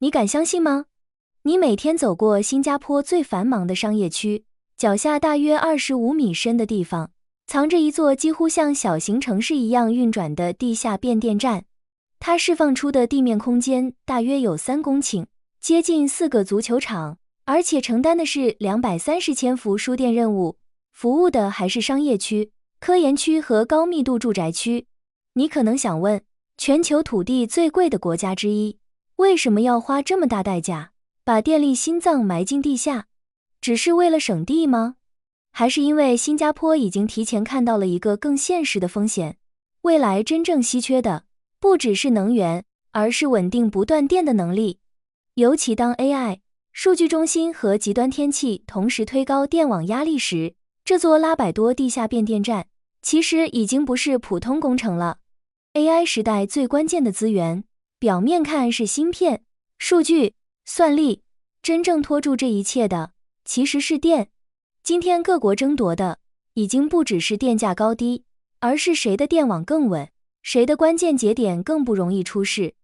你敢相信吗？你每天走过新加坡最繁忙的商业区，脚下大约25米深的地方，藏着一座几乎像小型城市一样运转的地下变电站。它释放出的地面空间大约有3公顷，接近4个足球场，而且承担的是230千伏输电任务，服务的还是商业区、科研区和高密度住宅区。你可能想问，全球土地最贵的国家之一，为什么要花这么大代价，把电力心脏埋进地下？只是为了省地吗？还是因为新加坡已经提前看到了一个更现实的风险？未来真正稀缺的，不只是能源，而是稳定不断电的能力。尤其当 AI、数据中心和极端天气同时推高电网压力时，这座拉百多地下变电站其实已经不是普通工程了。AI 时代最关键的资源，表面看是芯片、数据、算力，真正拖住这一切的其实是电。今天各国争夺的已经不只是电价高低，而是谁的电网更稳，谁的关键节点更不容易出事。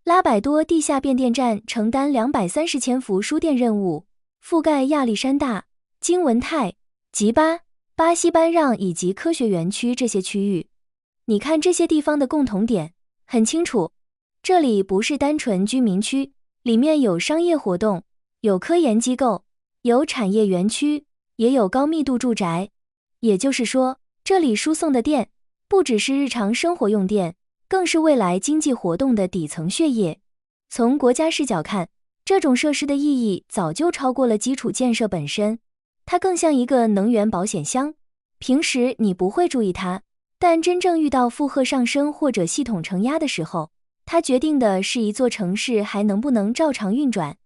拉百多地下变电站承担230千伏输电任务，覆盖亚历山大、金文泰、吉巴、巴西班让以及科学园区这些区域。你看这些地方的共同点，很清楚，这里不是单纯居民区，里面有商业活动，有科研机构，有产业园区，也有高密度住宅。也就是说，这里输送的电不只是日常生活用电，更是未来经济活动的底层血液。从国家视角看，这种设施的意义早就超过了基础建设本身，它更像一个能源保险箱。平时你不会注意它，但真正遇到负荷上升或者系统承压的时候，它决定的是一座城市还能不能照常运转。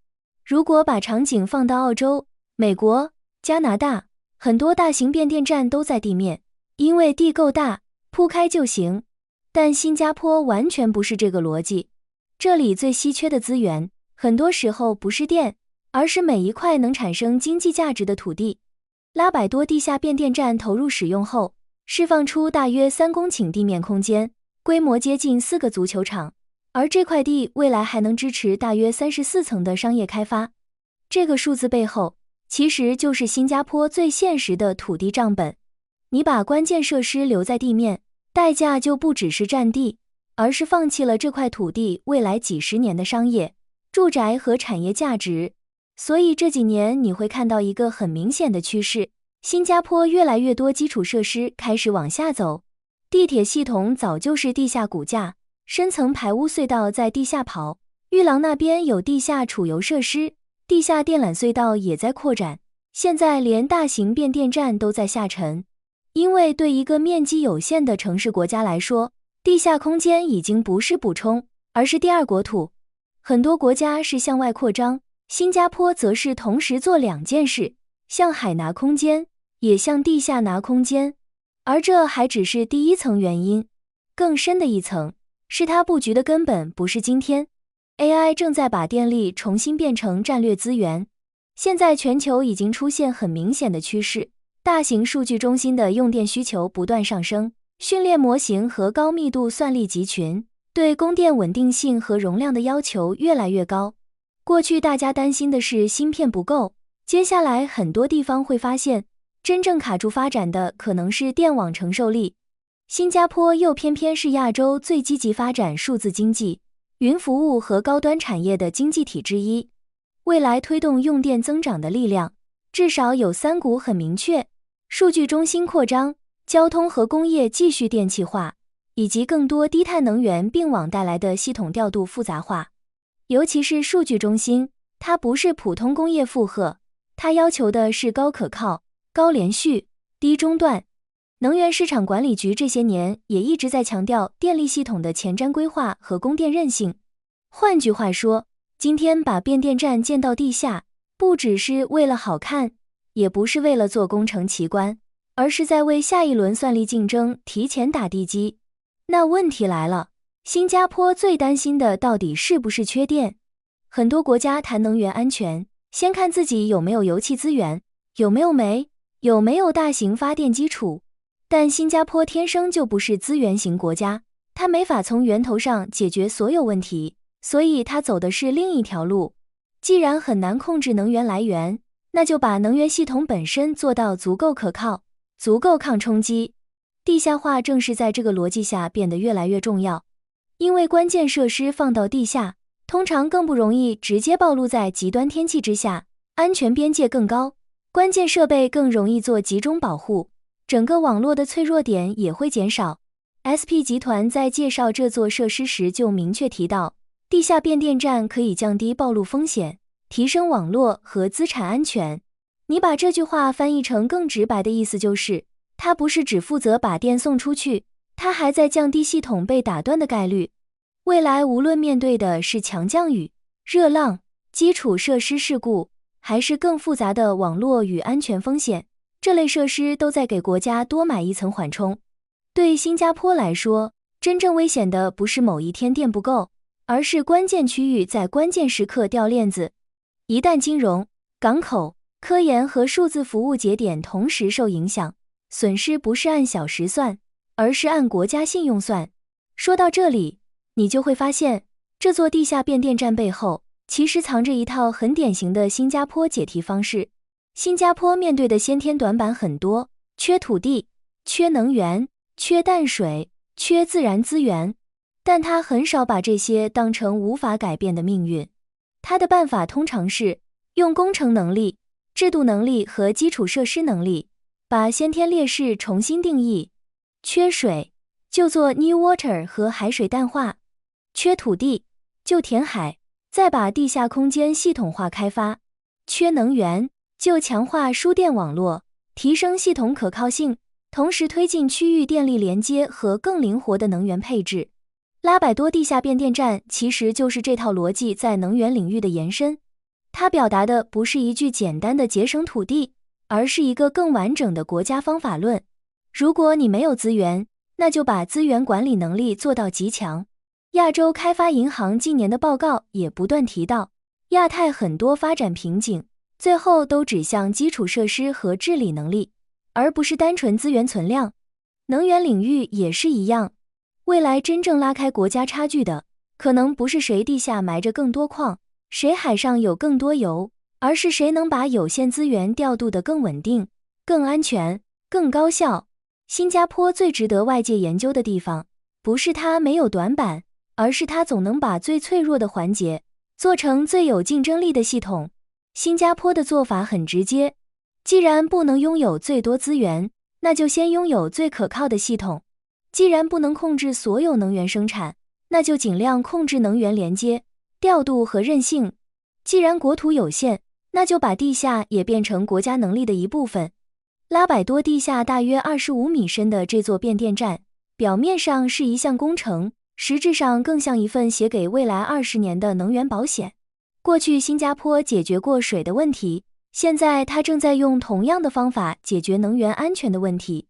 如果把场景放到澳洲、美国、加拿大，很多大型变电站都在地面，因为地够大，铺开就行。但新加坡完全不是这个逻辑，这里最稀缺的资源，很多时候不是电，而是每一块能产生经济价值的土地。拉百多地下变电站投入使用后，释放出大约3公顷地面空间，规模接近4个足球场，而这块地未来还能支持大约34层的商业开发。这个数字背后，其实就是新加坡最现实的土地账本。你把关键设施留在地面，代价就不只是占地，而是放弃了这块土地未来几十年的商业、住宅和产业价值。所以这几年你会看到一个很明显的趋势，新加坡越来越多基础设施开始往下走。地铁系统早就是地下骨架，深层排污隧道在地下跑，玉廊那边有地下储油设施，地下电缆隧道也在扩展，现在连大型变电站都在下沉。因为对一个面积有限的城市国家来说，地下空间已经不是补充，而是第二国土。很多国家是向外扩张，新加坡则是同时做2件事，向海拿空间，也向地下拿空间。而这还只是第一层原因，更深的一层，是它布局的根本不是今天。AI 正在把电力重新变成战略资源。现在全球已经出现很明显的趋势，大型数据中心的用电需求不断上升，训练模型和高密度算力集群，对供电稳定性和容量的要求越来越高。过去大家担心的是芯片不够，接下来很多地方会发现，真正卡住发展的可能是电网承受力。新加坡又偏偏是亚洲最积极发展数字经济、云服务和高端产业的经济体之一。未来推动用电增长的力量，至少有3股很明确：数据中心扩张、交通和工业继续电气化，以及更多低碳能源并网带来的系统调度复杂化。尤其是数据中心，它不是普通工业负荷，它要求的是高可靠、高连续、低中断。能源市场管理局这些年也一直在强调电力系统的前瞻规划和供电韧性。换句话说，今天把变电站建到地下，不只是为了好看，也不是为了做工程奇观，而是在为下一轮算力竞争提前打地基。那问题来了，新加坡最担心的到底是不是缺电？很多国家谈能源安全，先看自己有没有油气资源，有没有煤，有没有大型发电基础。但新加坡天生就不是资源型国家，它没法从源头上解决所有问题，所以它走的是另一条路。既然很难控制能源来源，那就把能源系统本身做到足够可靠，足够抗冲击。地下化正是在这个逻辑下变得越来越重要，因为关键设施放到地下，通常更不容易直接暴露在极端天气之下，安全边界更高，关键设备更容易做集中保护，整个网络的脆弱点也会减少。SP 集团在介绍这座设施时就明确提到，地下变电站可以降低暴露风险，提升网络和资产安全。你把这句话翻译成更直白的意思就是，它不是只负责把电送出去，它还在降低系统被打断的概率。未来无论面对的是强降雨、热浪、基础设施事故，还是更复杂的网络与安全风险，这类设施都在给国家多买一层缓冲。对新加坡来说，真正危险的不是某一天电不够，而是关键区域在关键时刻掉链子。一旦金融、港口、科研和数字服务节点同时受影响，损失不是按小时算，而是按国家信用算。说到这里，你就会发现，这座地下变电站背后，其实藏着一套很典型的新加坡解题方式。新加坡面对的先天短板很多，缺土地、缺能源、缺淡水、缺自然资源，但他很少把这些当成无法改变的命运。他的办法通常是用工程能力、制度能力和基础设施能力，把先天劣势重新定义。缺水，就做 New Water 和海水淡化；缺土地，就填海，再把地下空间系统化开发；缺能源，就强化输电网络，提升系统可靠性，同时推进区域电力连接和更灵活的能源配置。拉百多地下变电站其实就是这套逻辑在能源领域的延伸。它表达的不是一句简单的节省土地，而是一个更完整的国家方法论。如果你没有资源，那就把资源管理能力做到极强。亚洲开发银行近年的报告也不断提到，亚太很多发展瓶颈，最后都指向基础设施和治理能力，而不是单纯资源存量。能源领域也是一样，未来真正拉开国家差距的，可能不是谁地下埋着更多矿，谁海上有更多油，而是谁能把有限资源调度得更稳定、更安全、更高效。新加坡最值得外界研究的地方，不是它没有短板，而是它总能把最脆弱的环节做成最有竞争力的系统。新加坡的做法很直接，既然不能拥有最多资源，那就先拥有最可靠的系统。既然不能控制所有能源生产，那就尽量控制能源连接、调度和韧性。既然国土有限，那就把地下也变成国家能力的一部分。拉百多地下大约25米深的这座变电站，表面上是一项工程，实质上更像一份写给未来20年的能源保险。过去新加坡解决过水的问题，现在它正在用同样的方法解决能源安全的问题。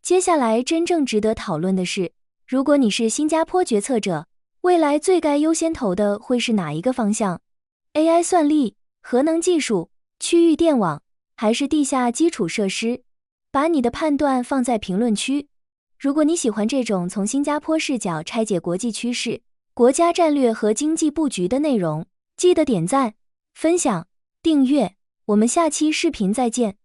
接下来真正值得讨论的是，如果你是新加坡决策者，未来最该优先投的会是哪一个方向？ AI 算力、核能技术、区域电网，还是地下基础设施？把你的判断放在评论区。如果你喜欢这种从新加坡视角拆解国际趋势、国家战略和经济布局的内容，记得点赞、分享、订阅。我们下期视频再见。